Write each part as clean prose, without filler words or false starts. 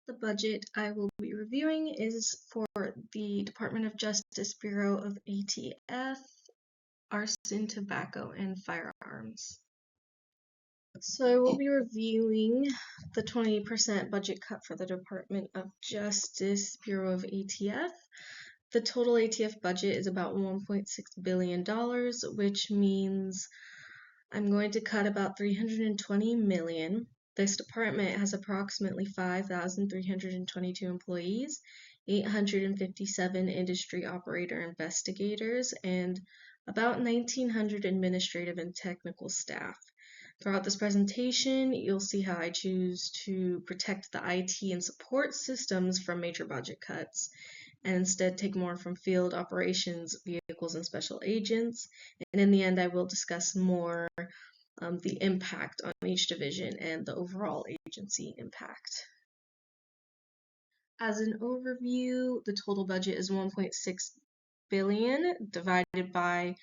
The budget I will be reviewing is for the Department of Justice, Bureau of ATF, Arson, Tobacco, and Firearms. So I will be reviewing the 20% budget cut for the Department of Justice, Bureau of ATF. The total ATF budget is about $1.6 billion, which means I'm going to cut about $320 million. This department has approximately 5,322 employees, 857 industry operator investigators, and about 1,900 administrative and technical staff. Throughout this presentation, you'll see how I choose to protect the IT and support systems from major budget cuts, and instead take more from field operations, vehicles, and special agents. And in the end, I will discuss more the impact on each division and the overall agency impact. As an overview, the total budget is $1.6 billion divided by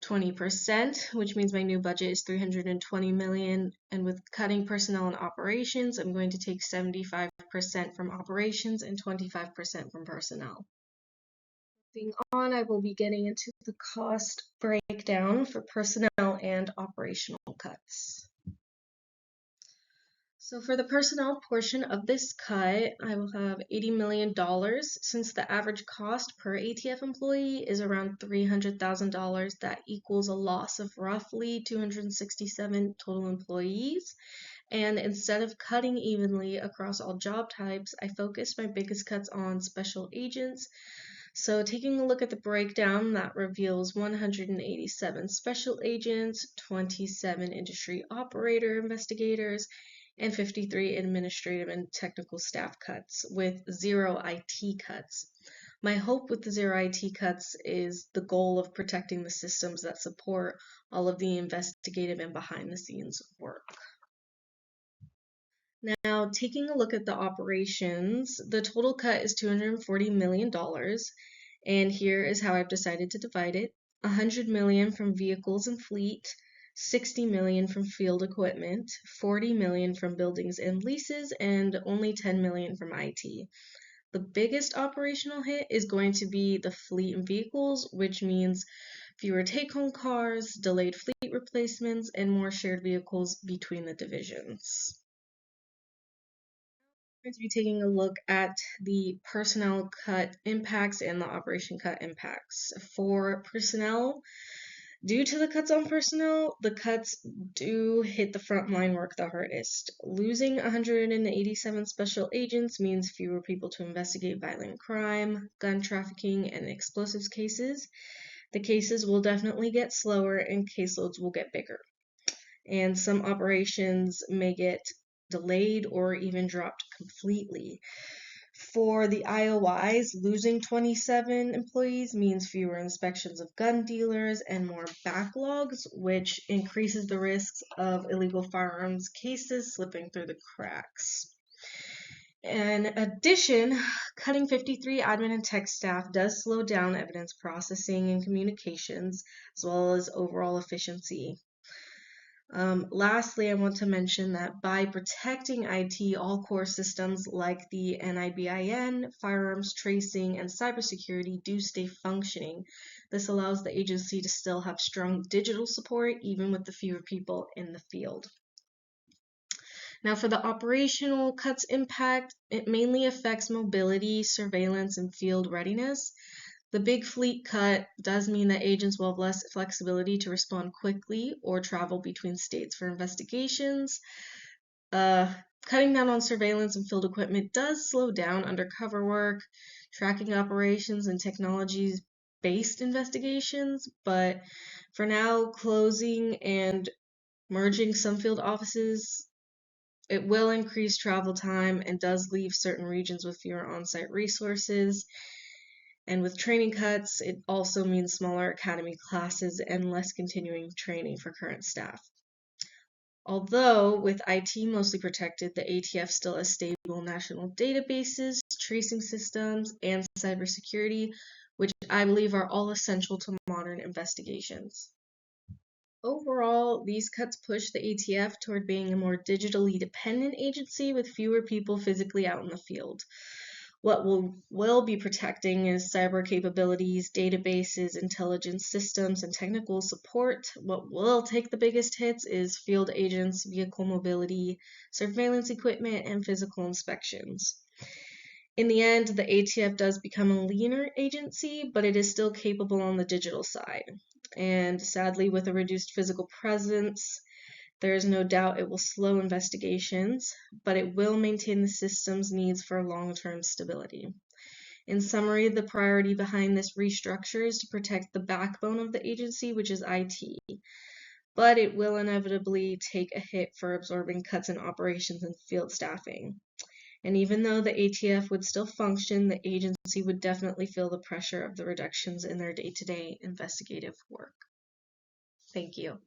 20%, which means my new budget is $320 million. And with cutting personnel and operations, I'm going to take 75% from operations and 25% from personnel. Moving on, I will be getting into the cost breakdown for personnel and operational cuts. So for the personnel portion of this cut, I will have $80 million since the average cost per ATF employee is around $300,000. That equals a loss of roughly 267 total employees. And instead of cutting evenly across all job types, I focused my biggest cuts on special agents. So taking a look at the breakdown, that reveals 187 special agents, 27 industry operator investigators, and 53 administrative and technical staff cuts, with 0 IT cuts. My hope with the 0 IT cuts is the goal of protecting the systems that support all of the investigative and behind-the-scenes work. Now, taking a look at the operations, the total cut is $240 million, and here is how I've decided to divide it. $100 million from vehicles and fleet, $60 million from field equipment, $40 million from buildings and leases, and only $10 million from IT. The biggest operational hit is going to be the fleet and vehicles, which means fewer take-home cars, delayed fleet replacements, and more shared vehicles between the divisions. I'm going to be taking a look at the personnel cut impacts and the operation cut impacts. For personnel, due to the cuts on personnel, the cuts do hit the frontline work the hardest. Losing 187 special agents means fewer people to investigate violent crime, gun trafficking, and explosives cases. The cases will definitely get slower and caseloads will get bigger. And some operations may get delayed or even dropped completely. For the IOIs, losing 27 employees means fewer inspections of gun dealers and more backlogs, which increases the risks of illegal firearms cases slipping through the cracks. In addition, cutting 53 admin and tech staff does slow down evidence processing and communications, as well as overall efficiency. Lastly, I want to mention that by protecting IT, all core systems like the NIBIN, firearms tracing, and cybersecurity do stay functioning. This allows the agency to still have strong digital support, even with the fewer people in the field. Now, for the operational cuts impact, it mainly affects mobility, surveillance, and field readiness. The big fleet cut does mean that agents will have less flexibility to respond quickly or travel between states for investigations. Cutting down on surveillance and field equipment does slow down undercover work, tracking operations, and technologies-based investigations, but for now, closing and merging some field offices, it will increase travel time and does leave certain regions with fewer on-site resources. And with training cuts, it also means smaller academy classes and less continuing training for current staff. Although with IT mostly protected, the ATF still has stable national databases, tracing systems, and cybersecurity, which I believe are all essential to modern investigations. Overall, these cuts push the ATF toward being a more digitally dependent agency with fewer people physically out in the field. What will be protecting is cyber capabilities, databases, intelligence systems, and technical support. What will take the biggest hits is field agents, vehicle mobility, surveillance equipment, and physical inspections. In the end, the ATF does become a leaner agency, but it is still capable on the digital side. And sadly, with a reduced physical presence, there is no doubt it will slow investigations, but it will maintain the system's needs for long-term stability. In summary, the priority behind this restructure is to protect the backbone of the agency, which is IT, but it will inevitably take a hit for absorbing cuts in operations and field staffing. And even though the ATF would still function, the agency would definitely feel the pressure of the reductions in their day-to-day investigative work. Thank you.